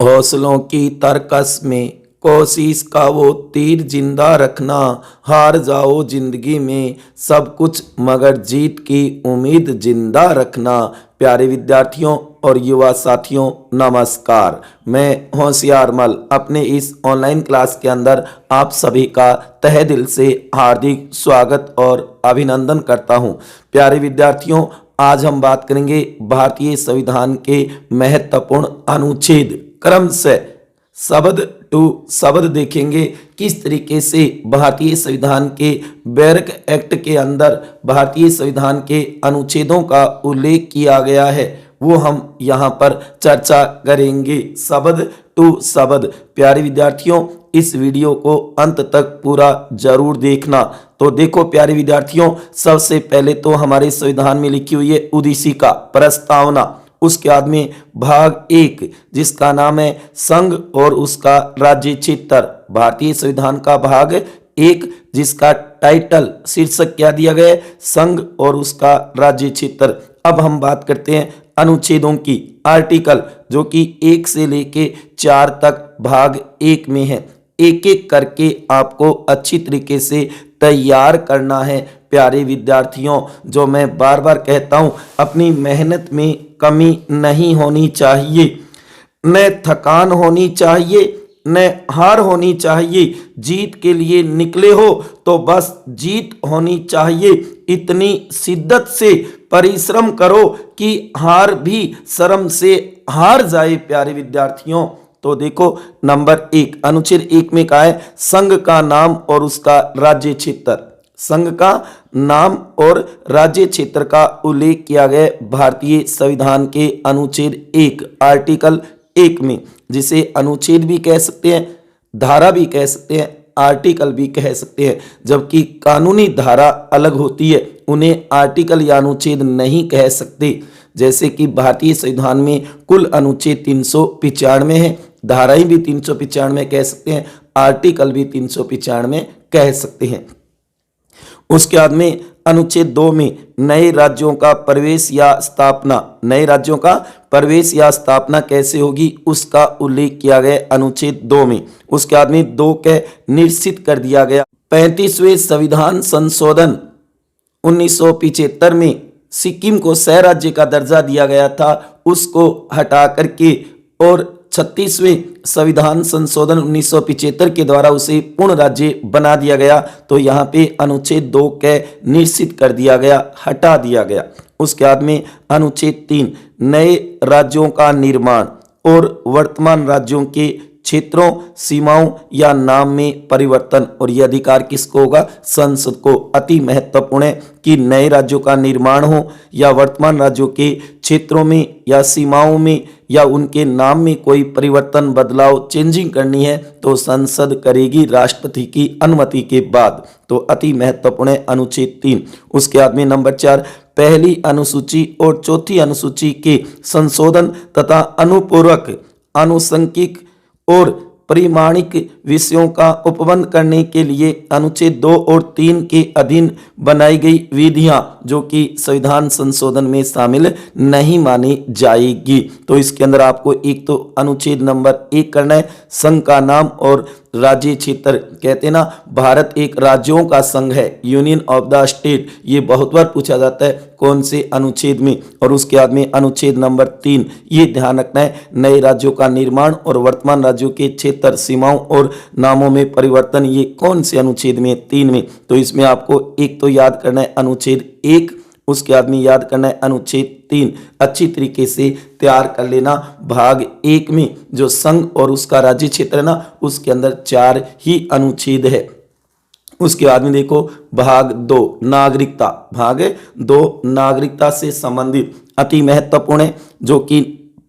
हौसलों की तरकस में कोशिश का वो तीर जिंदा रखना। हार जाओ जिंदगी में सब कुछ मगर जीत की उम्मीद जिंदा रखना। प्यारे विद्यार्थियों और युवा साथियों, नमस्कार। मैं होशियार मल अपने इस ऑनलाइन क्लास के अंदर आप सभी का तहे दिल से हार्दिक स्वागत और अभिनंदन करता हूं। प्यारे विद्यार्थियों, आज हम बात करेंगे भारतीय संविधान के महत्वपूर्ण अनुच्छेद क्रम से शब्द टू शब्द देखेंगे। किस तरीके से भारतीय संविधान के बैरक एक्ट के अंदर भारतीय संविधान के अनुच्छेदों का उल्लेख किया गया है, वो हम यहाँ पर चर्चा करेंगे शब्द टू शब्द। प्यारे विद्यार्थियों, इस वीडियो को अंत तक पूरा जरूर देखना। तो देखो प्यारे विद्यार्थियों, सबसे पहले तो हमारे संविधान में लिखी हुई है उद्देशिका प्रस्तावना। उसके बाद में भाग 1 जिसका नाम है संघ और उसका राज्य क्षेत्र। भारतीय संविधान का भाग 1 जिसका टाइटल शीर्षक क्या दिया गया है, संघ और उसका राज्य क्षेत्र। अब हम बात करते हैं अनुच्छेदों की, आर्टिकल, जो कि 1 से लेके 4 तक भाग 1 में है। एक एक करके आपको अच्छी तरीके से तैयार करना है। प्यारे विद्यार्थियों, जो मैं बार बार कहता हूं, अपनी मेहनत में कमी नहीं होनी चाहिए, न थकान होनी चाहिए, न हार होनी चाहिए। जीत के लिए निकले हो तो बस जीत होनी चाहिए। इतनी शिद्दत से परिश्रम करो कि हार भी शर्म से हार जाए। प्यारे विद्यार्थियों, तो देखो नंबर 1 अनुच्छेद 1 में कहा है संघ का नाम और उसका राज्य क्षेत्र। संघ का नाम और राज्य क्षेत्र का उल्लेख किया गया भारतीय संविधान के अनुच्छेद 1 आर्टिकल 1 में, जिसे अनुच्छेद भी कह सकते हैं, धारा भी कह सकते हैं, आर्टिकल भी कह सकते हैं। जबकि कानूनी धारा अलग होती है, उन्हें आर्टिकल या अनुच्छेद नहीं कह सकते। जैसे कि भारतीय संविधान में कुल अनुच्छेद 395 है, धाराएं भी 395 कह सकते हैं, आर्टिकल भी 395 कह सकते हैं। उसके बाद में अनुच्छेद 2 में नए राज्यों का प्रवेश या स्थापना, नए राज्यों का प्रवेश या स्थापना कैसे होगी उसका उल्लेख किया गया अनुच्छेद 2 में। उसके बाद में 2 के निश्चित कर दिया गया 35वें संविधान संशोधन 1975 में सिक्किम को सह राज्य का दर्जा दिया गया था, उसको हटा करके और 36वें संविधान संशोधन 1975 के द्वारा उसे पूर्ण राज्य बना दिया गया। तो यहाँ पे अनुच्छेद 2 के निश्चित कर दिया गया, हटा दिया गया। उसके बाद में अनुच्छेद 3 नए राज्यों का निर्माण और वर्तमान राज्यों के क्षेत्रों, सीमाओं या नाम में परिवर्तन, और यह अधिकार किसको होगा, संसद को। अति महत्वपूर्ण है कि नए राज्यों का निर्माण हो या वर्तमान राज्यों के क्षेत्रों में या सीमाओं में या उनके नाम में कोई परिवर्तन, बदलाव, चेंजिंग करनी है तो संसद करेगी राष्ट्रपति की अनुमति के बाद। तो अति महत्वपूर्ण है अनुच्छेद 3। उसके बाद में नंबर 4 पहली अनुसूची और चौथी अनुसूची के संशोधन तथा अनुपूरक, आनुषंगिक और परिमाणिक विषयों का उपबंध करने के लिए अनुच्छेद 2 और 3 के अधीन बनाई गई विधियां, जो कि संविधान संशोधन में शामिल नहीं मानी जाएगी। तो इसके अंदर आपको एक तो अनुच्छेद नंबर 1 करना है, संघ का नाम और राज्य क्षेत्र। कहते ना भारत एक राज्यों का संघ है, यूनियन ऑफ द स्टेट। ये बहुत बार पूछा जाता है कौन से अनुच्छेद में। और उसके बाद में अनुच्छेद नंबर 3 ये ध्यान रखना है नए राज्यों का निर्माण और वर्तमान राज्यों के क्षेत्र, सीमाओं और नामों में परिवर्तन, ये कौन से अनुच्छेद में, 3 में। तो इसमें आपको एक तो याद करना है अनुच्छेद 1, उसके बाद में याद करना है अनुच्छेद 3। अच्छी तरीके से तैयार कर लेना। भाग 1 में जो संघ और उसका राज्य क्षेत्र है ना, उसके अंदर 4 ही अनुच्छेद है। उसके बाद में देखो भाग 2 नागरिकता, भाग 2 नागरिकता से संबंधित अति महत्वपूर्ण है, जो कि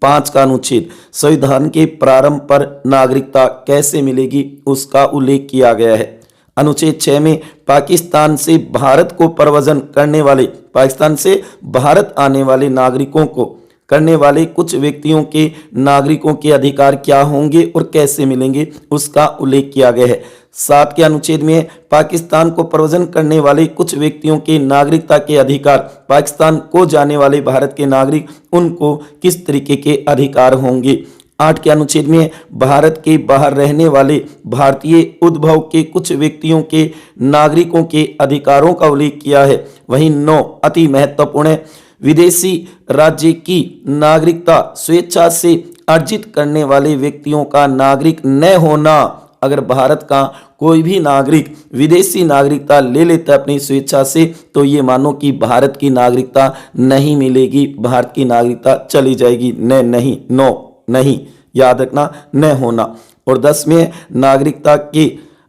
5 का अनुच्छेद संविधान के प्रारंभ पर नागरिकता कैसे मिलेगी उसका उल्लेख किया गया है। अनुच्छेद 6 में पाकिस्तान से भारत को प्रव्रजन करने वाले, पाकिस्तान से भारत आने वाले नागरिकों को करने वाले कुछ व्यक्तियों के नागरिकों के अधिकार क्या होंगे और कैसे मिलेंगे उसका उल्लेख किया गया है। 7 के अनुच्छेद में पाकिस्तान को प्रव्रजन करने वाले कुछ व्यक्तियों के नागरिकता के अधिकार, पाकिस्तान को जाने वाले भारत के नागरिक, उनको किस तरीके के अधिकार होंगे। 8 के अनुच्छेद में भारत के बाहर रहने वाले भारतीय उद्भव के कुछ व्यक्तियों के नागरिकों के अधिकारों का उल्लेख किया है। वहीं 9 अति महत्वपूर्ण है, विदेशी राज्य की नागरिकता स्वेच्छा से अर्जित करने वाले व्यक्तियों का नागरिक न होना। अगर भारत का कोई भी नागरिक विदेशी नागरिकता ले लेता है अपनी स्वेच्छा से, तो ये मानो कि भारत की नागरिकता नहीं मिलेगी, भारत की नागरिकता चली जाएगी। नहीं, नो नहीं, याद रखना, न होना। और 10 में नागरिकता के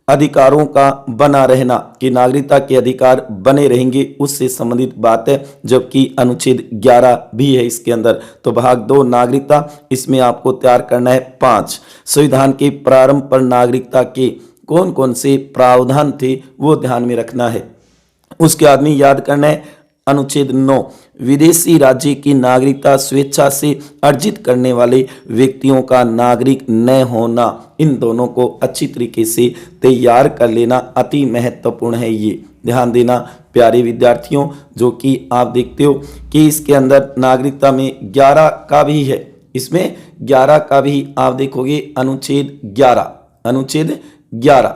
अधिकारों का बना रहना, कि नागरिकता के अधिकार बने रहेंगे, उससे संबंधित बात है, जबकि अनुच्छेद 11 भी है इसके अंदर। तो भाग 2 नागरिकता, इसमें आपको तैयार करना है 5। संविधान के प्रारंभ पर नागरिकता के कौन कौन से प्रावधान थे वो ध्यान में रखना है। उसके बाद में याद करना है अनुच्छेद 9, विदेशी राज्य की नागरिकता स्वेच्छा से अर्जित करने वाले व्यक्तियों का नागरिक न होना। इन दोनों को अच्छी तरीके से तैयार कर लेना अति महत्वपूर्ण है, ये ध्यान देना प्यारे विद्यार्थियों। जो कि आप देखते हो कि इसके अंदर नागरिकता में 11 का भी है, इसमें 11 का भी आप देखोगे अनुच्छेद 11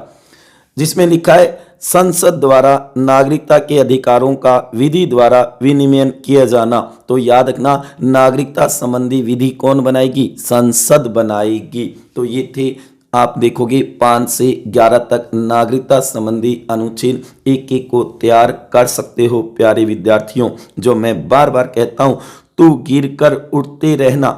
जिसमें लिखा है संसद द्वारा नागरिकता के अधिकारों का विधि द्वारा विनियमन किया जाना। तो याद रखना, नागरिकता संबंधी विधि कौन बनाएगी? संसद बनाएगी। तो ये थे, आप देखोगे 5 से 11 तक नागरिकता संबंधी अनुच्छेद एक एक को तैयार कर सकते हो प्यारे विद्यार्थियों। जो मैं बार बार कहता हूं, तू गिरकर उठते रहना,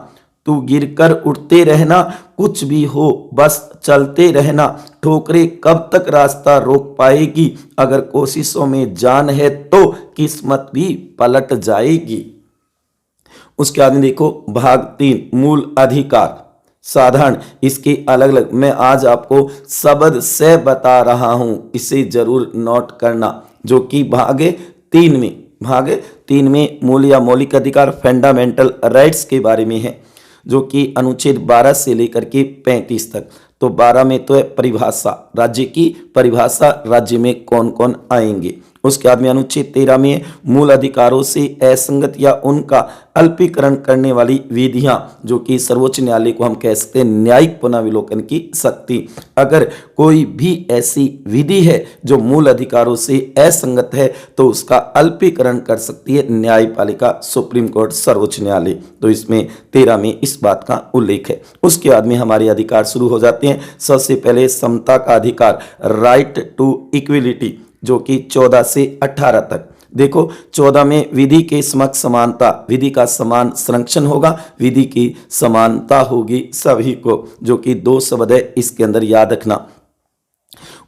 तू गिरकर उठते रहना, कुछ भी हो बस चलते रहना, ठोकरें कब तक रास्ता रोक पाएगी, अगर कोशिशों में जान है तो किस्मत भी पलट जाएगी। उसके बाद में देखो भाग 3 मूल अधिकार साधारण, इसके अलग अलग मैं आज आपको शब्द से बता रहा हूं, इसे जरूर नोट करना। जो कि भाग 3 में मूल या मौलिक अधिकार फंडामेंटल राइट्स के बारे में है, जो कि अनुच्छेद 12 से लेकर के 35 तक। तो 12 में तो है परिभाषा, राज्य की परिभाषा, राज्य में कौन कौन आएंगे। उसके बाद में अनुच्छेद 13 में मूल अधिकारों से असंगत या उनका अल्पीकरण करने वाली विधियां, जो कि सर्वोच्च न्यायालय को हम कह सकते हैं न्यायिक पुनर्विलोकन की शक्ति। अगर कोई भी ऐसी विधि है जो मूल अधिकारों से असंगत है, तो उसका अल्पीकरण कर सकती है न्यायपालिका, सुप्रीम कोर्ट, सर्वोच्च न्यायालय। तो इसमें 13 में इस बात का उल्लेख है। उसके बाद में हमारे अधिकार शुरू हो जाते हैं। सबसे पहले समता का अधिकार, राइट टू इक्विलिटी, जो कि 14 से 18 तक। देखो 14 में विधि के समक्ष समानता, विधि का समान संरक्षण होगा, विधि की समानता होगी सभी को, जो कि 2 शब्द है इसके अंदर, याद रखना।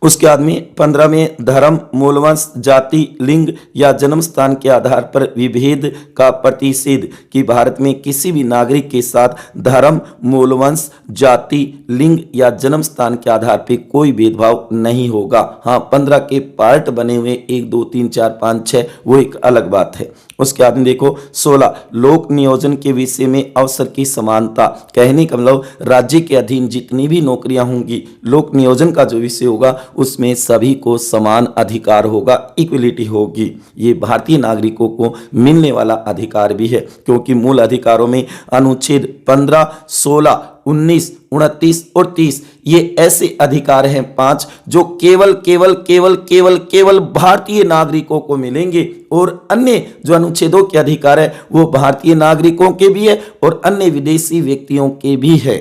उसके बाद में 15 में धर्म, मूलवंश, जाति, लिंग या जन्म स्थान के आधार पर विभेद का प्रतिषेध, कि भारत में किसी भी नागरिक के साथ धर्म, मूलवंश, जाति, लिंग या जन्म स्थान के आधार पर कोई भेदभाव नहीं होगा। हाँ, 15 के पार्ट बने हुए 1 2 3 4 5 6, वो एक अलग बात है। उसके बाद में देखो 16 लोक नियोजन के विषय में अवसर की समानता, कहने का मतलब राज्य के अधीन जितनी भी नौकरियां होंगी, लोक नियोजन का जो विषय होगा उसमें सभी को समान अधिकार होगा, इक्वलिटी होगी। ये भारतीय नागरिकों को मिलने वाला अधिकार भी है, क्योंकि मूल अधिकारों में अनुच्छेद 15, 16, 19, 29 और 30 ये ऐसे अधिकार हैं 5 जो केवल भारतीय नागरिकों को मिलेंगे, और अन्य जो अनुच्छेदों के अधिकार है वो भारतीय नागरिकों के भी है और अन्य विदेशी व्यक्तियों के भी है।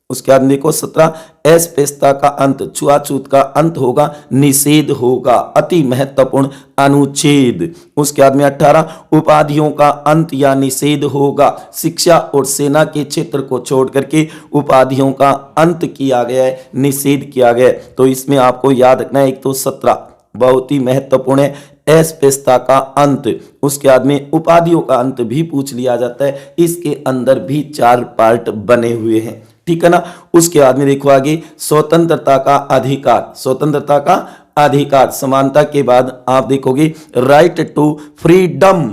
उसके बाद देखो 17 अस्पृश्यता का अंत, छुआछूत का अंत होगा, निषेध होगा, अति महत्वपूर्ण अनुच्छेद। उसके बाद में 18 उपाधियों का अंत या निषेध होगा, शिक्षा और सेना के क्षेत्र को छोड़ करके उपाधियों का अंत किया गया है, निषेध किया गया है। तो इसमें आपको याद रखना है, एक तो 17 बहुत ही महत्वपूर्ण है, अस्पृश्यता का अंत, उसके बाद में उपाधियों का अंत भी पूछ लिया जाता है, इसके अंदर भी 4 पार्ट बने हुए हैं, ठीक है ना। उसके बाद में देखो आगे स्वतंत्रता का अधिकार, स्वतंत्रता का अधिकार, समानता के बाद आप देखोगे राइट टू फ्रीडम,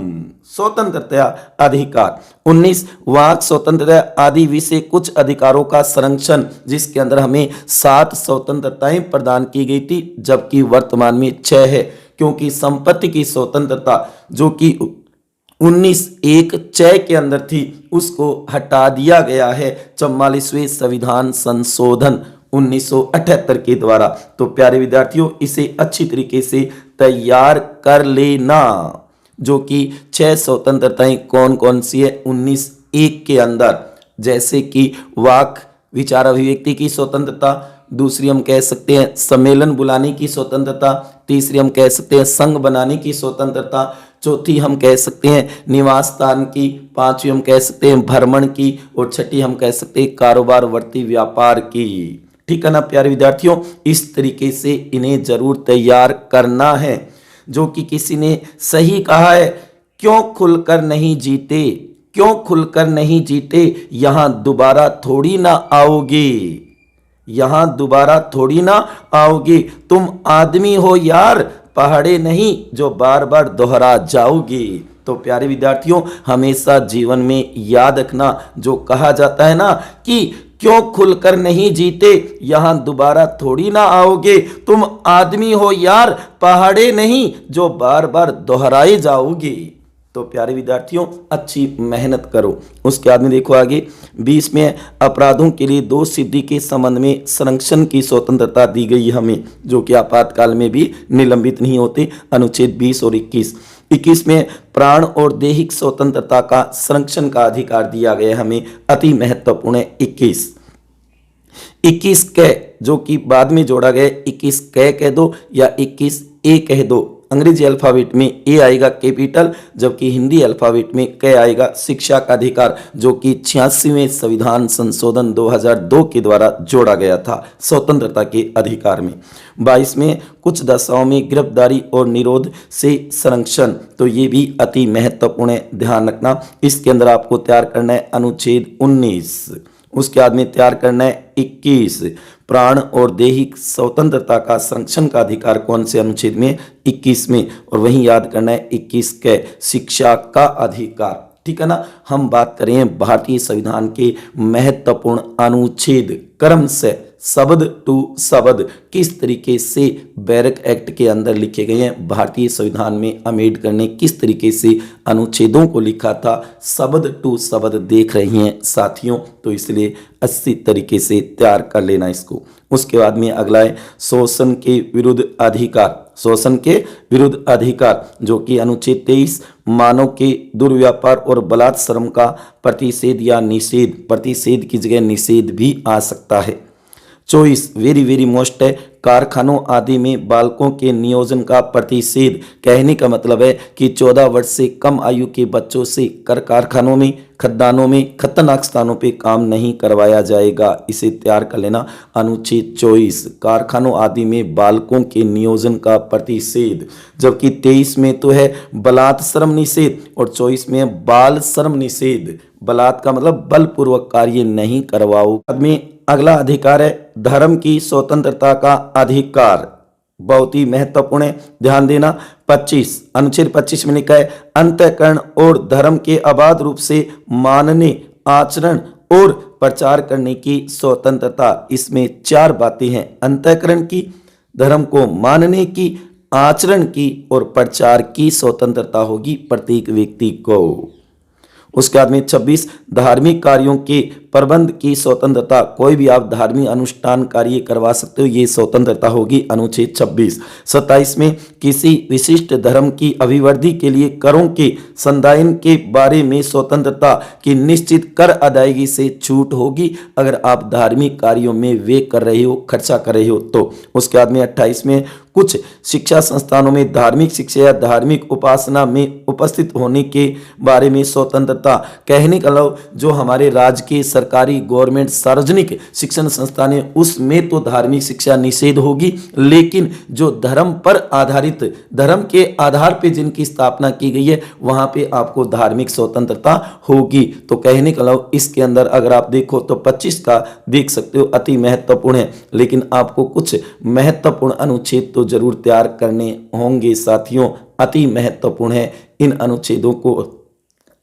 स्वतंत्रता अधिकार। 19 वाक स्वतंत्रता आदि विषय कुछ अधिकारों का संरक्षण, जिसके अंदर हमें 7 स्वतंत्रताएं प्रदान की गई थी, जबकि वर्तमान में 6 है, क्योंकि संपत्ति की स्वतंत्रता जो कि 19 एक चय के अंदर थी, उसको हटा दिया गया है 44वें संविधान संशोधन 1978 के द्वारा। तो प्यारे विद्यार्थियों, इसे अच्छी तरीके से तैयार कर लेना। जो कि 6 स्वतंत्रताएं कौन कौन सी है 19 एक के अंदर, जैसे कि वाक विचार अभिव्यक्ति की स्वतंत्रता, दूसरी हम कह सकते हैं सम्मेलन बुलाने की स्वतंत्रता, तीसरी हम कह सकते हैं संघ बनाने की स्वतंत्रता, चौथी हम कह सकते हैं निवास स्थान की, पांचवी हम कह सकते हैं भ्रमण की, और छठी हम कह सकते हैं कारोबार वर्ती व्यापार की। ठीक है ना प्यारे विद्यार्थियों, इस तरीके से इन्हें जरूर तैयार करना है। जो कि किसी ने सही कहा है, क्यों खुलकर नहीं जीते, क्यों खुलकर नहीं जीते, यहां दोबारा थोड़ी ना आओगे, यहां दोबारा थोड़ी ना आओगे, तुम आदमी हो यार, पहाड़े नहीं जो बार बार दोहरा जाओगे। तो प्यारे विद्यार्थियों, हमेशा जीवन में याद रखना, जो कहा जाता है ना कि क्यों खुलकर नहीं जीते, यहां दोबारा थोड़ी ना आओगे, तुम आदमी हो यार, पहाड़े नहीं जो बार बार दोहराए जाओगे। तो प्यारे विद्यार्थियों, अच्छी मेहनत करो। उसके बाद में देखो आगे 20 में अपराधों के लिए दोष सिद्धि के संबंध में संरक्षण की स्वतंत्रता दी गई हमें, जो कि आपातकाल में भी निलंबित नहीं होते, अनुच्छेद 20 और 21। 21 में प्राण और दैहिक स्वतंत्रता का संरक्षण का अधिकार दिया गया हमें, अति महत्वपूर्ण है 21 क, जो कि बाद में जोड़ा गया 21 क कह दो या 21 ए कह दो। अंग्रेजी अल्फाबेट में ए आएगा कैपिटल, जबकि हिंदी अल्फाबेट में क आएगा। शिक्षा का अधिकार, जो कि 86वें संविधान संशोधन 2002 के द्वारा जोड़ा गया था स्वतंत्रता के अधिकार में। 22 में कुछ दशाओं में गिरफ्तारी और निरोध से संरक्षण, तो ये भी अति महत्वपूर्ण है, ध्यान रखना। इसके अंदर आपको तैयार करना है अनुच्छेद 19। उसके बाद में तैयार करना है 21, प्राण और दैहिक स्वतंत्रता का संरक्षण का अधिकार कौन से अनुच्छेद में, 21 में, और वहीं याद करना है 21 के शिक्षा का अधिकार। ठीक है ना। हम बात करें भारतीय संविधान के महत्वपूर्ण अनुच्छेद क्रम से शब्द टू शब्द किस तरीके से बैरक एक्ट के अंदर लिखे गए हैं। भारतीय संविधान में अम्बेडकर ने किस तरीके से अनुच्छेदों को लिखा था, शब्द टू शब्द देख रही हैं साथियों, तो इसलिए अच्छी तरीके से तैयार कर लेना इसको। उसके बाद में अगला है शोषण के विरुद्ध अधिकार, शोषण के विरुद्ध अधिकार, जो कि अनुच्छेद 23 मानव के दुर्व्यापार और बलात् श्रम का प्रतिषेध या निषेध, प्रतिषेध की जगह निषेध भी आ सकता है। 24 वेरी वेरी मोस्ट है, कारखानों आदि में बालकों के नियोजन का प्रतिषेध। कहने का मतलब है कि 14 वर्ष से कम आयु के बच्चों से कारखानों में, खदानों में, खतरनाक स्थानों पे काम नहीं करवाया जाएगा। इसे तैयार कर लेना अनुच्छेद 24, कारखानों आदि में बालकों के नियोजन का प्रतिषेध। जबकि 23 में तो है बलात् श्रम निषेध और 24 में बाल श्रम निषेध। बलात् का मतलब बलपूर्वक कार्य नहीं करवाओ। आदमी अगला अधिकार है धर्म की स्वतंत्रता का अधिकार, बहुत ही महत्वपूर्ण है, ध्यान देना। 25 अनुच्छेद 25 में लिखा है अंतःकरण और धर्म के अबाध रूप से मानने, आचरण और प्रचार करने की स्वतंत्रता। इसमें 4 बातें हैं, अंतःकरण की, धर्म को मानने की, आचरण की और प्रचार की स्वतंत्रता होगी प्रत्येक व्यक्ति को। उसके बाद में 26 धार्मिक कार्यों के प्रबंध की स्वतंत्रता, कोई भी आप धार्मिक अनुष्ठान कार्य करवा सकते हो, ये स्वतंत्रता होगी अनुच्छेद 26। 27 में किसी विशिष्ट धर्म की अभिवृद्धि के लिए करों के संदायन के बारे में स्वतंत्रता की निश्चित कर अदायगी से छूट होगी अगर आप धार्मिक कार्यों में व्यय कर रहे हो, खर्चा कर रहे हो तो। उसके बाद में 28 में कुछ शिक्षा संस्थानों में धार्मिक शिक्षा या धार्मिक उपासना में उपस्थित होने के बारे में स्वतंत्रता। कहने का मतलब जो हमारे राज्य के सरकारी गवर्नमेंट सार्वजनिक शिक्षण संस्थान है उसमें तो धार्मिक शिक्षा निषेध होगी, लेकिन जो धर्म पर आधारित, धर्म के आधार पे जिनकी स्थापना की गई है वहां पे आपको धार्मिक स्वतंत्रता होगी। तो कहने का मतलब इसके अंदर अगर आप देखो तो 25 का देख सकते हो, अति महत्वपूर्ण है, लेकिन आपको कुछ महत्वपूर्ण अनुच्छेद तो जरूर तैयार करने होंगे साथियों, अति महत्वपूर्ण है। इन अनुच्छेदों को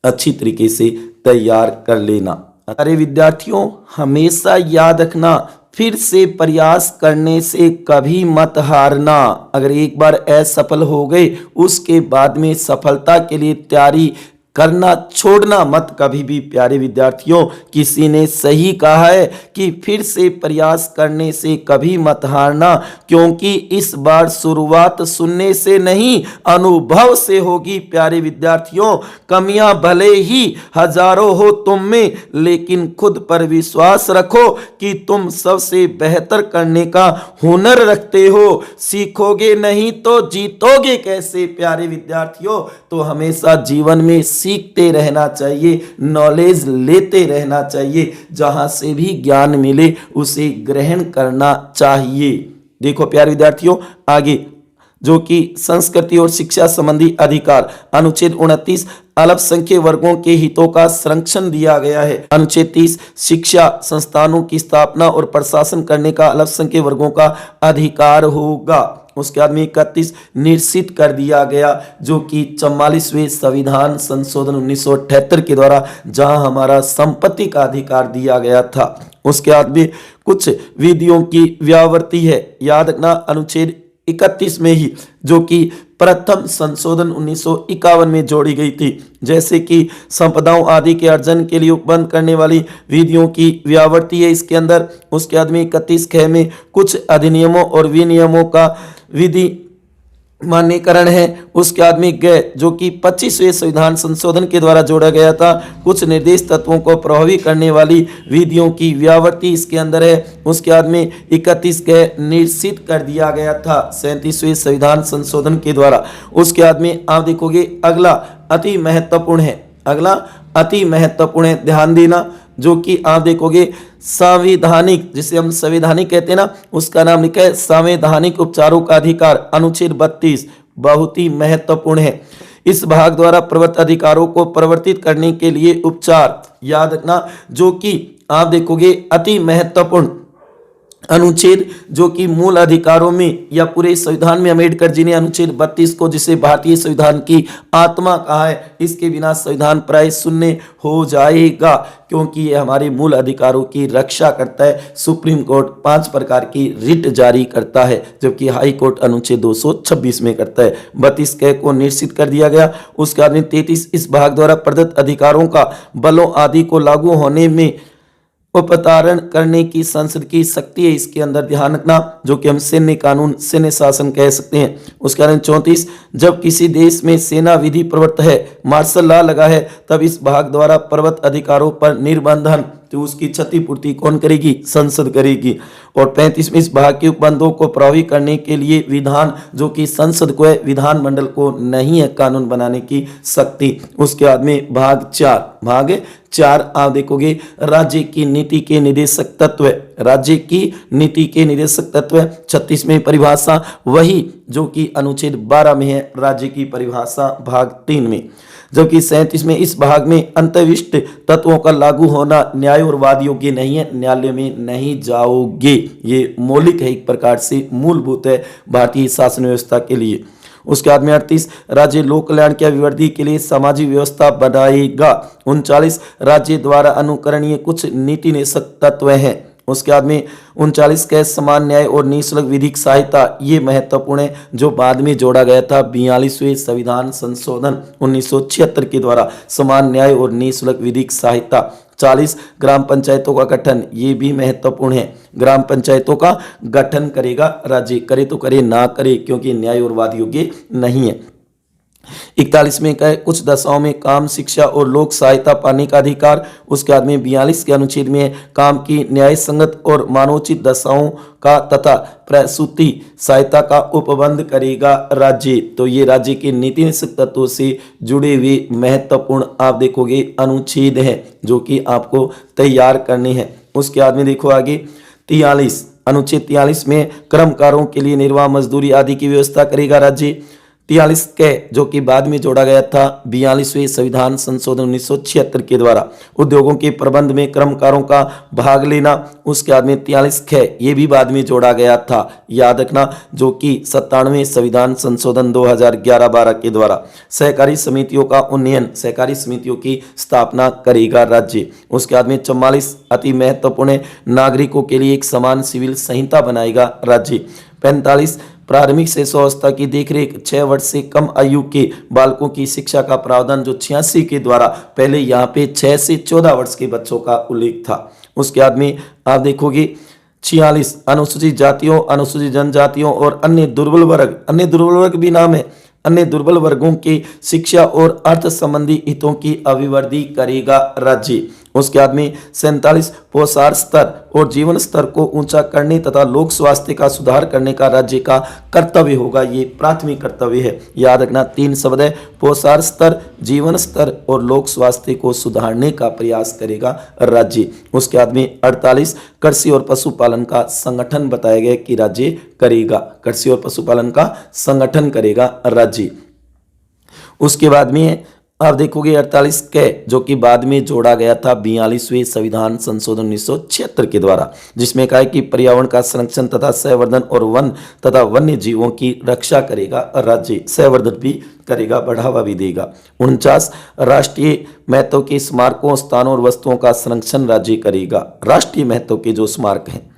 अच्छी तरीके से तैयार कर लेना। अरे विद्यार्थियों, हमेशा याद रखना, फिर से प्रयास करने से कभी मत हारना। अगर एक बार असफल हो गए उसके बाद में सफलता के लिए तैयारी करना छोड़ना मत कभी भी प्यारे विद्यार्थियों। किसी ने सही कहा है कि फिर से प्रयास करने से कभी मत हारना, क्योंकि इस बार शुरुआत सुनने से नहीं अनुभव से होगी। प्यारे विद्यार्थियों, कमियां भले ही हजारों हो तुम में, लेकिन खुद पर विश्वास रखो कि तुम सबसे बेहतर करने का हुनर रखते हो। सीखोगे नहीं तो जीतोगे कैसे। प्यारे विद्यार्थियों, तो हमेशा जीवन में सीखते रहना चाहिए, नॉलेज लेते रहना चाहिए, जहां से भी ज्ञान मिले उसे ग्रहण करना चाहिए। देखो प्यारे विद्यार्थियों, आगे जो कि संस्कृति और शिक्षा संबंधी अधिकार, अनुच्छेद 29 अल्पसंख्यक वर्गों के हितों का संरक्षण दिया गया है। अनुच्छेद 30 शिक्षा संस्थानों की स्थापना और प्रशासन करने का अल्पसंख्यक वर्गों का अधिकार होगा। उसके बाद में 31 निश्चित कर दिया गया, जो कि 44वें संविधान संशोधन 1978 के द्वारा, जहां हमारा संपत्ति का अधिकार दिया गया था। उसके बाद में कुछ विधियों की व्यावृत्ति है, याद रखना अनुच्छेद 31 में ही, जो कि प्रथम संशोधन 1951 में जोड़ी गई थी, जैसे कि संपदाओं आदि के अर्जन के लिए उपबंध करने वाली विधियों की व्यावृत्ति है इसके अंदर। उसके बाद में 31 ख में कुछ अधिनियमों और विनियमों का विधि मान्यकरण है। उसके बाद में ग, जो कि 25वें संविधान संशोधन के द्वारा जोड़ा गया था, कुछ निर्देश तत्वों को प्रभावी करने वाली विधियों की व्यावृत्ति इसके अंदर है। उसके बाद में 31 ग निश्चित कर दिया गया था 37वें संविधान संशोधन के द्वारा। उसके बाद में आप देखोगे अगला अति महत्वपूर्ण है, अगला अति महत्वपूर्ण है, ध्यान देना, जो कि आप देखोगे संवैधानिक, जिसे हम संवैधानिक कहते हैं ना, उसका नाम लिखा है संवैधानिक उपचारों का अधिकार, अनुच्छेद 32 बहुत ही महत्वपूर्ण है। इस भाग द्वारा प्रवर्तित अधिकारों को परिवर्तित करने के लिए उपचार, याद रखना, जो कि आप देखोगे अति महत्वपूर्ण अनुच्छेद, जो कि मूल अधिकारों में या पूरे संविधान में अम्बेडकर जी ने अनुच्छेद 32 को, जिसे भारतीय संविधान की आत्मा कहा है, इसके बिना संविधान प्राय शून्य हो जाएगा, क्योंकि ये हमारे मूल अधिकारों की रक्षा करता है। सुप्रीम कोर्ट 5 प्रकार की रिट जारी करता है, जबकि हाई कोर्ट अनुच्छेद 226 में करता है। 32 क को निश्चित कर दिया गया। उसके बाद में 33 इस भाग द्वारा प्रदत्त अधिकारों का बलों आदि को लागू होने में उपतारण करने की संसद की शक्ति है इसके अंदर, ध्यान रखना, जो कि हम सैन्य कानून, सैन्य शासन कह सकते हैं। उसके कारण 34 जब किसी देश में सेना विधि प्रवृत्त है, मार्शल लॉ लगा है, तब इस भाग द्वारा प्रदत्त अधिकारों पर निर्बंधन, तो उसकी क्षतिपूर्ति कौन करेगी? संसद करेगी। और 35 में इस भाग के उपबंधों को प्रभावी करने के लिए विधान, जो कि संसद को है, विधानमंडल को नहीं है कानून बनाने की शक्ति। उसके बाद में भाग 4 आप देखोगे राज्य की नीति के निदेशक तत्व, राज्य की नीति के निदेशक तत्व। 36 में परिभाषा, वही जो कि अनुच्छेद 12 में है, राज्य की परिभाषा भाग 3 में। जबकि 37 में इस भाग में अंतर्विष्ट तत्वों का लागू होना न्याय और वाद योग्य नहीं है, न्यायालय में नहीं जाओगे। ये मौलिक है, एक प्रकार से मूलभूत है भारतीय शासन व्यवस्था के लिए। उसके बाद में 38 राज्य लोक कल्याण की अभिवृद्धि के लिए सामाजिक व्यवस्था बनाएगा। 39 राज्य द्वारा अनुकरणीय कुछ नीति निदेशक तत्व हैं। उसके बाद में 39 के समान न्याय और निःशुल्क विधिक सहायता, ये महत्वपूर्ण है, जो बाद में जोड़ा गया था 42वें संविधान संशोधन 1976 के द्वारा, समान न्याय और निःशुल्क विधिक सहायता। 40 ग्राम पंचायतों का गठन, ये भी महत्वपूर्ण है, ग्राम पंचायतों का गठन करेगा राज्य, करे तो करे ना करे, क्योंकि न्याय और वाद योग्य नहीं है। 41 में कहे कुछ दशाओं में काम, शिक्षा और लोक सहायता पाने का अधिकार। उसके बाद में 42 के अनुच्छेद में काम की न्याय संगत और मानवोचित दशाओं का तथा प्रसूति सहायता का उपबंध करेगा राज्य। तो ये राज्य के नीति निदेशक तत्वों से जुड़े हुए महत्वपूर्ण आप देखोगे अनुच्छेद है, जो कि आपको तैयार करने हैं। उसके बाद में देखो आगे 43 अनुच्छेद 43 में कर्मकारों के लिए निर्वाह मजदूरी आदि की व्यवस्था करेगा राज्य। 43 के, जो कि बाद में जोड़ा गया था 42वें संविधान संशोधन 1976 के द्वारा, उद्योगों के प्रबंध में कर्मकारों का भाग लेना। उसके बाद में 43 ख, ये भी बाद में जोड़ा गया था, याद रखना, जो कि 97वें संविधान संशोधन 2011-12 के द्वारा सहकारी समितियों का उन्नयन, सहकारी समितियों की स्थापना करेगा राज्य। उसके बाद में 44 अति महत्वपूर्ण नागरिकों के लिए एक समान सिविल संहिता बनाएगा राज्य। 45 प्रारंभिक शिशुअवस्था की देखरेख 6 वर्ष से कम आयु के बालकों की शिक्षा का प्रावधान जो 86 के द्वारा, पहले यहाँ पे 6 से 14 वर्ष के बच्चों का उल्लेख था। उसके बाद में आप देखोगे 46 अनुसूचित जातियों, अनुसूचित जनजातियों और अन्य दुर्बल वर्ग भी नाम है, अन्य दुर्बल वर्गों की शिक्षा और अर्थ संबंधी हितों की अभिवृद्धि करेगा राज्य। उसके बाद में 47 पोषाहार स्तर और जीवन स्तर को ऊंचा करने तथा लोक स्वास्थ्य का सुधार करने का राज्य का कर्तव्य होगा, ये प्राथमिक कर्तव्य है। याद रखना 3 शब्द है, पोषाहार स्तर, जीवन स्तर और लोक स्वास्थ्य को सुधारने का प्रयास करेगा राज्य। उसके बाद में 48 कृषि और पशुपालन का संगठन बताया गया कि राज्य करेगा, कृषि और पशुपालन का संगठन करेगा राज्य। उसके बाद में आप देखोगे 48 के जो कि बाद में जोड़ा गया था 42वें संविधान संशोधन 1976 के द्वारा, जिसमें कहा है कि पर्यावरण का संरक्षण तथा संवर्धन और वन तथा वन्य जीवों की रक्षा करेगा राज्य, संवर्धन भी करेगा, बढ़ावा भी देगा। 49 राष्ट्रीय महत्व के स्मारकों, स्थानों और वस्तुओं का संरक्षण राज्य करेगा, राष्ट्रीय महत्व के जो स्मारक हैं।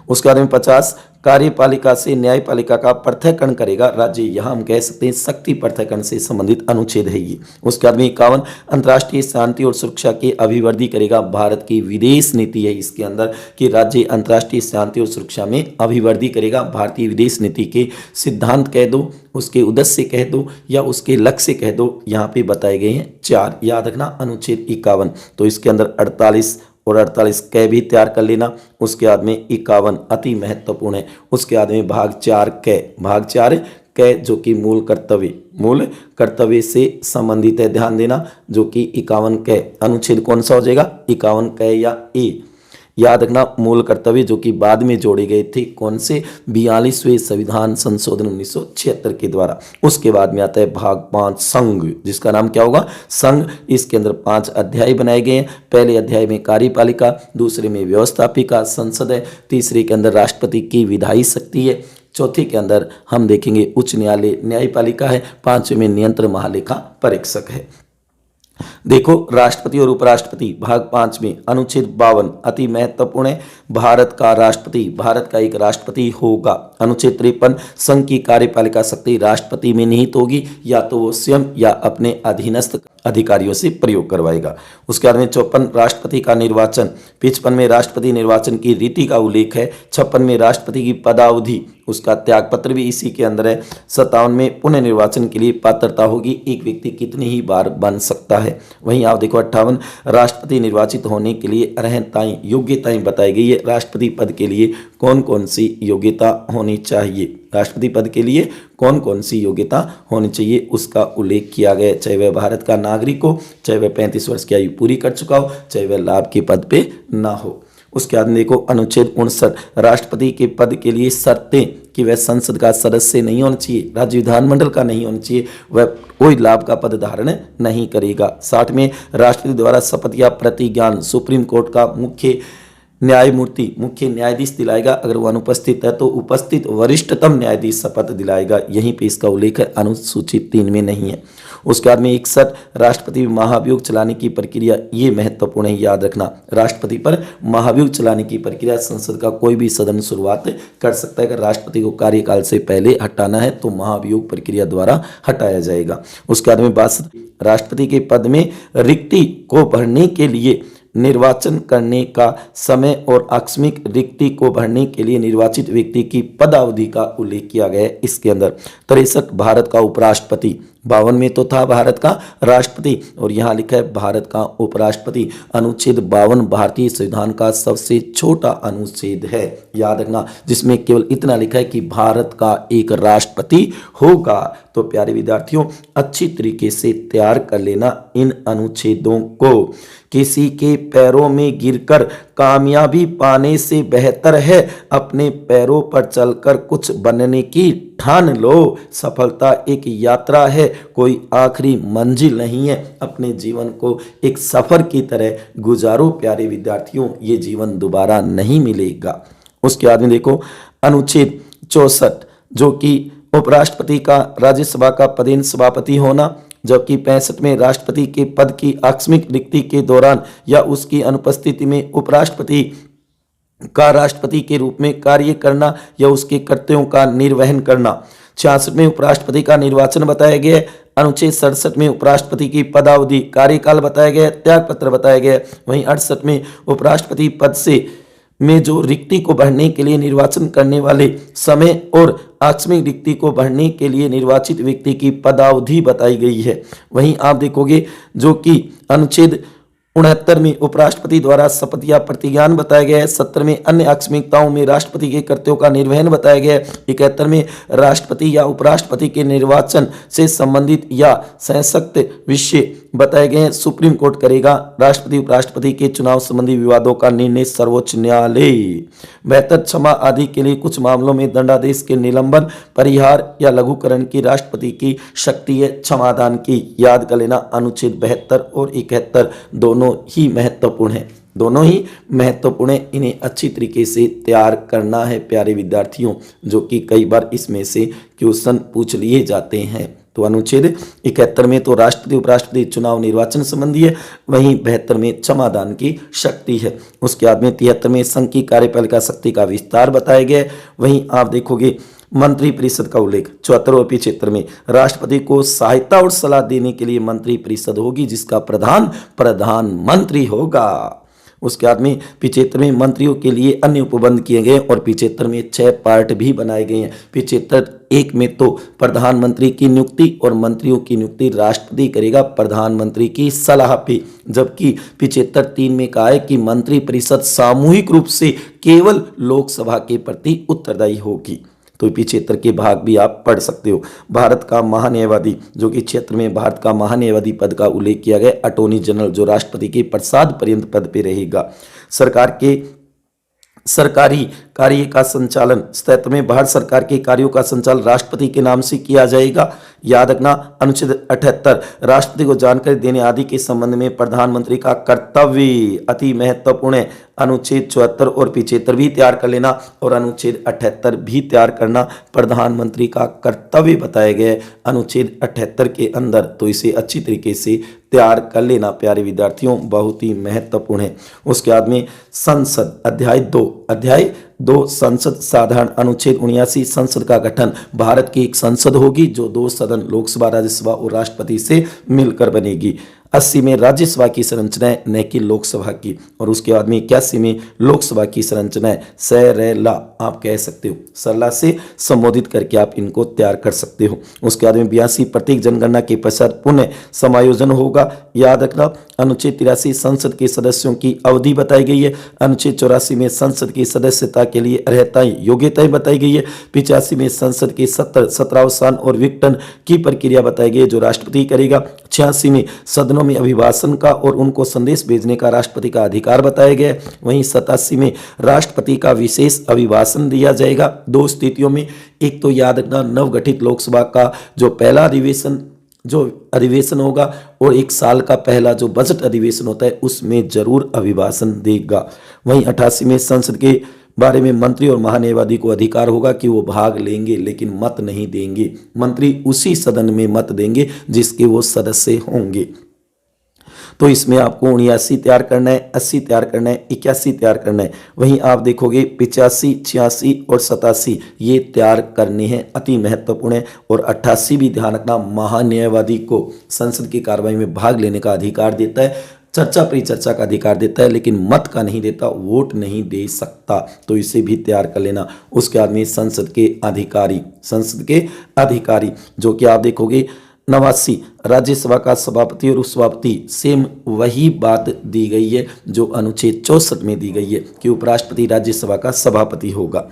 उसके बाद में 50 कार्यपालिका से न्यायपालिका का पृथक्करण करेगा राज्य, यहाँ हम कह सकते हैं शक्ति पृथक्करण से संबंधित अनुच्छेद है ये। उसके बाद में 51 अंतर्राष्ट्रीय शांति और सुरक्षा की अभिवृद्धि करेगा, भारत की विदेश नीति है इसके अंदर कि राज्य अंतर्राष्ट्रीय शांति और सुरक्षा में अभिवृद्धि करेगा। भारतीय विदेश नीति के सिद्धांत कह दो, उसके उद्देश्य कह दो या उसके लक्ष्य कह दो, यहाँ पे बताए गए हैं 4, याद रखना अनुच्छेद 51। तो इसके अंदर 48 और 48 कै भी तैयार कर लेना। उसके बाद में 51 अति महत्वपूर्ण है। उसके बाद में भाग 4 कै, भाग 4 कै जो कि मूल कर्तव्य से संबंधित है, ध्यान देना, जो कि 51 कै अनुच्छेद कौन सा हो जाएगा, 51 कै या ए, याद रखना मूल कर्तव्य जो कि बाद में जोड़े गए थे कौन से, 42वें संविधान संशोधन 1976 के द्वारा। उसके बाद में आता है भाग 5 संघ, जिसका नाम क्या होगा, संघ। इसके अंदर 5 अध्याय बनाए गए हैं। पहले अध्याय में कार्यपालिका, दूसरे में व्यवस्थापिका संसद है, तीसरे के अंदर राष्ट्रपति की विधायी शक्ति है, चौथे के अंदर हम देखेंगे उच्च न्यायालय न्यायपालिका है, पांचवें में नियंत्रण महालेखा परीक्षक है। देखो राष्ट्रपति और उपराष्ट्रपति भाग 5 में अनुच्छेद 52 अति महत्वपूर्ण है, भारत का राष्ट्रपति, भारत का एक राष्ट्रपति होगा। अनुच्छेद 53 संघ की कार्यपालिका शक्ति राष्ट्रपति में निहित होगी, या तो वो स्वयं या अपने अधीनस्थ अधिकारियों से प्रयोग करवाएगा। उसके बाद में 54 राष्ट्रपति का निर्वाचन, 55 में राष्ट्रपति निर्वाचन की रीति का उल्लेख है, 56 में राष्ट्रपति की पदावधि, उसका त्यागपत्र भी इसी के अंदर है, 57 में पुनः निर्वाचन के लिए पात्रता होगी, एक व्यक्ति कितनी ही बार बन सकता है। वहीं आप देखो 58 राष्ट्रपति निर्वाचित होने के लिए अर्हताएं योग्यताएं बताई गई है, राष्ट्रपति पद के लिए कौन कौन सी योग्यता होनी चाहिए, राष्ट्रपति पद के लिए कौन कौन सी योग्यता होनी चाहिए उसका उल्लेख किया गया, चाहे वह भारत का नागरिक हो, चाहे वह 35 वर्ष की आयु पूरी कर चुका हो, चाहे वह लाभ के पद पे ना हो। उसके बाद देखो अनुच्छेद 59 राष्ट्रपति के पद के लिए शर्तें कि वह संसद का सदस्य नहीं होना चाहिए, राज्य विधानमंडल का नहीं होना चाहिए, वह कोई लाभ का पद धारण नहीं करेगा। 60 में राष्ट्रपति द्वारा शपथ या प्रतिज्ञान सुप्रीम कोर्ट का मुख्य न्यायाधीश दिलाएगा, अगर वो अनुपस्थित है तो उपस्थित वरिष्ठतम न्यायाधीश शपथ दिलाएगा, यहीं पे इसका उल्लेख है, अनुसूचित 3 में नहीं है। उसके बाद में 61 राष्ट्रपति महाभियोग चलाने की प्रक्रिया, ये महत्वपूर्ण है, याद रखना, राष्ट्रपति पर महाभियोग चलाने की प्रक्रिया संसद का कोई भी सदन शुरुआत कर सकता है। अगर राष्ट्रपति को कार्यकाल से पहले हटाना है तो महाभियोग प्रक्रिया द्वारा हटाया जाएगा। उसके बाद में 62 राष्ट्रपति के पद में रिक्ति को भरने के लिए निर्वाचन करने का समय और आकस्मिक रिक्ति को भरने के लिए निर्वाचित व्यक्ति की पदावधि का उल्लेख किया गया है इसके अंदर। 63 भारत का उपराष्ट्रपति, 52 में तो था भारत का राष्ट्रपति और यहाँ लिखा है भारत का उपराष्ट्रपति। अनुच्छेद 52 भारतीय संविधान का सबसे छोटा अनुच्छेद है, याद रखना, जिसमें केवल इतना लिखा है कि भारत का एक राष्ट्रपति होगा। तो प्यारे विद्यार्थियों अच्छी तरीके से तैयार कर लेना इन अनुच्छेदों को। किसी के पैरों में गिरकर कामयाबी पाने से बेहतर है अपने पैरों पर चलकर कुछ बनने की ठान लो। सफलता एक यात्रा है, कोई आखिरी मंजिल नहीं है। अपने जीवन को एक सफर की तरह गुजारो प्यारे विद्यार्थियों, ये जीवन दोबारा नहीं मिलेगा। उसके बाद में देखो अनुच्छेद 64 जो कि उपराष्ट्रपति का राज्यसभा का पदेन सभापति होना, जबकि 65 में राष्ट्रपति के पद की आकस्मिक रिक्ति के दौरान या उसकी अनुपस्थिति में उपराष्ट्रपति का राष्ट्रपति के रूप में कार्य करना या उसके कर्तव्यों का निर्वहन करना। 66 में उपराष्ट्रपति का निर्वाचन बताया गया है। अनुच्छेद 67 में उपराष्ट्रपति की पदावधि कार्यकाल बताया गया है, त्याग पत्र बताया गया है। वहीं 68 में उपराष्ट्रपति पद से में जो रिक्ति को भरने के लिए निर्वाचन करने वाले समय और आकस्मिक रिक्ति को भरने के लिए निर्वाचित व्यक्ति की पदावधि बताई गई है। वहीं आप देखोगे जो कि अनुच्छेद 69 में उपराष्ट्रपति द्वारा शपथ या प्रतिज्ञान बताया गया है। 70 में अन्य आकस्मिकताओं में राष्ट्रपति के कर्तव्यों का निर्वहन बताया गया है। 71 में राष्ट्रपति या उपराष्ट्रपति के निर्वाचन से संबंधित या सशक्त विषय बताए गए हैं। सुप्रीम कोर्ट करेगा राष्ट्रपति उपराष्ट्रपति के चुनाव संबंधी विवादों का निर्णय सर्वोच्च न्यायालय। बेहतर क्षमा आदि के लिए कुछ मामलों में दंडादेश के निलंबन, परिहार या लघुकरण की राष्ट्रपति की शक्ति है क्षमादान की। याद कर लेना अनुच्छेद 72 और 71 दोनों ही महत्वपूर्ण है, दोनों ही महत्वपूर्ण है। इन्हें अच्छी तरीके से तैयार करना है प्यारे विद्यार्थियों, जो कि कई बार इसमें से क्वेश्चन पूछ लिए जाते हैं। तो अनुच्छेद 71 में तो राष्ट्रपति उपराष्ट्रपति चुनाव निर्वाचन संबंधी है, वहीं 72 में क्षमादान की शक्ति है। उसके बाद में 73 में संघ की कार्यपालिका शक्ति का विस्तार बताया गया है। वहीं आप देखोगे मंत्री परिषद का उल्लेख 74 और 75 में राष्ट्रपति को सहायता और सलाह देने के लिए मंत्री परिषद होगी, जिसका प्रधान प्रधानमंत्री होगा। उसके बाद में 75 में मंत्रियों के लिए अन्य उपबंध किए गए और 75 में 6 पार्ट भी बनाए गए हैं। 75 एक में तो प्रधानमंत्री की नियुक्ति और मंत्रियों की नियुक्ति राष्ट्रपति करेगा प्रधानमंत्री की सलाह पे, जबकि 75 3 में कहा है कि मंत्री परिषद सामूहिक रूप से केवल लोकसभा के प्रति उत्तरदायी होगी। तो 75 के भाग भी आप पढ़ सकते हो। भारत का महान्यायवादी, जो कि क्षेत्र में भारत का महान्यायवादी पद का उल्लेख किया गया। अटॉर्नी जनरल जो राष्ट्रपति के प्रसाद पर्यंत पद पे रहेगा। सरकार के सरकारी कार्य का संचालन 77 में भारत सरकार के कार्यों का संचालन राष्ट्रपति के नाम से किया जाएगा। याद रखना अनुच्छेद 78 राष्ट्रपति को जानकारी देने आदि के संबंध में प्रधानमंत्री का कर्तव्य अति महत्वपूर्ण है। अनुच्छेद 74 और 75 भी तैयार कर लेना और अनुच्छेद 78 भी तैयार करना। प्रधानमंत्री का कर्तव्य बताया गया है अनुच्छेद 78 के अंदर, तो इसे अच्छी तरीके से तैयार कर लेना प्यारे विद्यार्थियों, बहुत ही महत्वपूर्ण है। उसके बाद में संसद अध्याय 2 संसद साधारण अनुच्छेद 79 संसद का गठन भारत की एक संसद होगी जो 2 सदन लोकसभा राज्यसभा और राष्ट्रपति से मिलकर बनेगी। 80 में राज्यसभा की संरचना है न कि लोकसभा की, और उसके बाद में 81 में लोकसभा की संरचना है। सरला आप कह सकते हो, सरला से संबोधित करके आप इनको तैयार कर सकते हो। उसके बाद में 82 प्रत्येक जनगणना के पश्चात पुनः समायोजन होगा। याद रखना अनुच्छेद 83 संसद के सदस्यों की अवधि बताई गई है। अनुच्छेद 84 में संसद की सदस्यता के लिए अर्हताएं योग्यताएं बताई गई है। 85 में संसद के 17 स्थान और विघटन की प्रक्रिया बताई गई है जो राष्ट्रपति करेगा। 86 में सदनों में अभिभाषण का और उनको संदेश भेजने का राष्ट्रपति का अधिकार बताया गया है। वहीं 87 में राष्ट्रपति का विशेष अभिभाषण दिया जाएगा 2 स्थितियों में। एक तो याद रखना नवगठित लोकसभा का जो पहला अधिवेशन होगा और 1 साल का पहला जो बजट अधिवेशन होता है उसमें जरूर अभिभाषण देगा। वहीं 88 में संसद के बारे में मंत्री और महान्यायवादी को अधिकार होगा कि वो भाग लेंगे लेकिन मत नहीं देंगे। मंत्री उसी सदन में मत देंगे जिसके वो सदस्य होंगे। तो इसमें आपको 79 तैयार करना है, 80 तैयार करना है, 81 तैयार करना है। वहीं आप देखोगे 85, 86 और 87 ये तैयार करने हैं, अति महत्वपूर्ण है। और 88 भी ध्यान रखना महान्यायवादी को संसद की कार्रवाई में भाग लेने का अधिकार देता है, चर्चा परिचर्चा का अधिकार देता है, लेकिन मत का नहीं देता, वोट नहीं दे सकता। तो इसे भी तैयार कर लेना। उसके बाद में संसद के अधिकारी जो कि आप देखोगे 89 राज्यसभा का सभापति और उपसभापति सेम वही बात दी गई है जो अनुच्छेद 64 में दी गई है कि उपराष्ट्रपति राज्यसभा का सभापति होगा।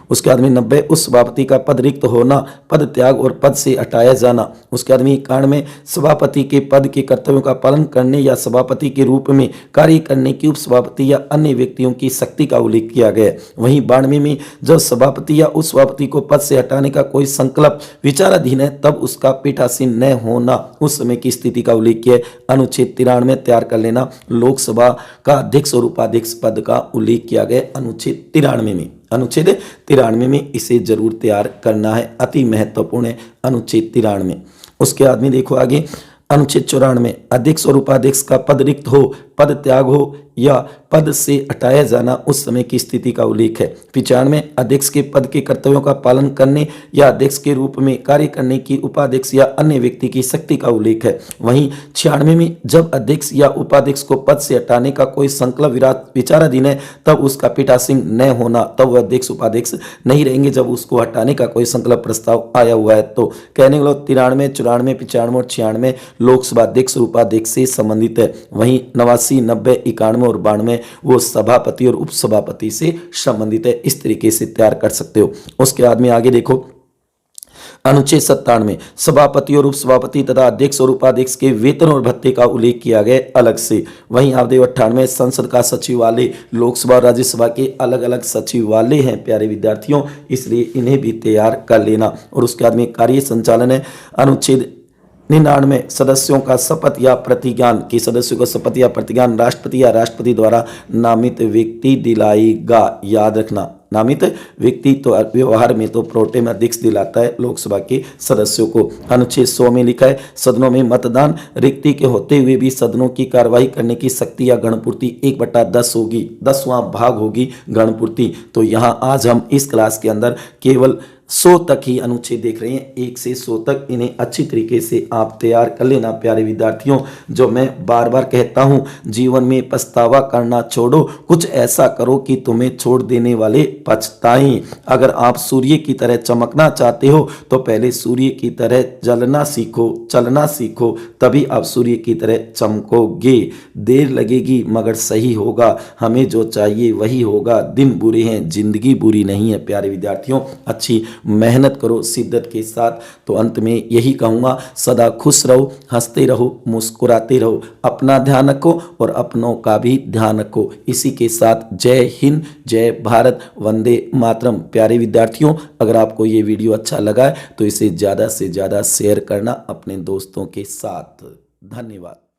उसके बाद में 90 उस सभापति का पद रिक्त होना, पद त्याग और पद से हटाया जाना। उसके बाद में 91 में सभापति के पद के कर्तव्यों का पालन करने या सभापति के रूप में कार्य करने की उपसभापति या अन्य व्यक्तियों की शक्ति का उल्लेख किया गया है। वहीं 92 में जब सभापति या उस सभापति को पद से हटाने का कोई संकल्प विचाराधीन है तब उसका पीठासीन न होना उस समय की स्थिति का उल्लेख किया है। अनुच्छेद 93 तैयार कर लेना। लोकसभा का अध्यक्ष और उपाध्यक्ष पद का उल्लेख किया गया अनुच्छेद 93 में इसे जरूर तैयार करना है, अति महत्वपूर्ण है अनुच्छेद 93। उसके बाद में देखो आगे अनुच्छेद 94 अध्यक्ष और उपाध्यक्ष का पद रिक्त हो, पद त्याग हो या पद से हटाया जाना उस समय की स्थिति का उल्लेख है। 95 अध्यक्ष के पद के कर्तव्यों का पालन करने या अध्यक्ष के रूप में कार्य करने की उपाध्यक्ष या अन्य व्यक्ति की शक्ति का उल्लेख है। वहीं 96 में जब अध्यक्ष या उपाध्यक्ष को पद से हटाने का कोई संकल्प विचाराधीन है तब उसका पीठासीन न होना, तब वह अध्यक्ष उपाध्यक्ष नहीं रहेंगे जब उसको हटाने का कोई संकल्प प्रस्ताव आया हुआ है। तो कहने के लोग 93, 94, 95 और 96 लोकसभा अध्यक्ष और उपाध्यक्ष से संबंधित है। वहीं 89, 90, 91 और 92 वो सभापति और उपसभापति से संबंधित है। इस तरीके से तैयार कर सकते हो। उसके बाद में आगे देखो, अनुच्छेद 97 सभापति और उपसभापति तथा अध्यक्ष और उपाध्यक्ष के वेतन और भत्ते का उल्लेख किया गया अलग से। वहीं आप देखो 98 संसद का सचिवालय, लोकसभा और राज्यसभा के अलग अलग सचिवालय हैं प्यारे विद्यार्थियों, इसलिए इन्हें भी तैयार कर लेना। और उसके बाद में कार्य संचालन है। अनुच्छेद 99 सदस्यों का शपथ या प्रतिज्ञान की सदस्यों को शपथ या प्रतिज्ञान राष्ट्रपति या राष्ट्रपति द्वारा नामित व्यक्ति दिलाएगा। याद रखना, नामित व्यक्ति तो व्यवहार में तो प्रोटेम अध्यक्ष दिलाता है लोकसभा के सदस्यों को। अनुच्छेद 100 में लिखा है सदनों में मतदान रिक्ति के होते हुए भी सदनों की कार्यवाही करने की शक्ति या गणपूर्ति 1/10 होगी, 10वां भाग होगी गणपूर्ति। तो यहाँ आज हम इस क्लास के अंदर केवल 100 तक ही अनुच्छेद देख रहे हैं, 1 से 100 तक। इन्हें अच्छी तरीके से आप तैयार कर लेना प्यारे विद्यार्थियों। जो मैं बार बार कहता हूं, जीवन में पछतावा करना छोड़ो, कुछ ऐसा करो कि तुम्हें छोड़ देने वाले पछताएं। अगर आप सूर्य की तरह चमकना चाहते हो तो पहले सूर्य की तरह जलना सीखो, चलना सीखो, तभी आप सूर्य की तरह चमकोगे। देर लगेगी मगर सही होगा, हमें जो चाहिए वही होगा। दिन बुरे हैं, जिंदगी बुरी नहीं है प्यारे विद्यार्थियों। अच्छी मेहनत करो शिद्दत के साथ। तो अंत में यही कहूँगा, सदा खुश रहो, हंसते रहो, मुस्कुराते रहो, अपना ध्यान रखो और अपनों का भी ध्यान रखो। इसी के साथ जय हिंद, जय भारत, वंदे मातरम। प्यारे विद्यार्थियों, अगर आपको ये वीडियो अच्छा लगा है तो इसे ज़्यादा से ज़्यादा शेयर करना अपने दोस्तों के साथ। धन्यवाद।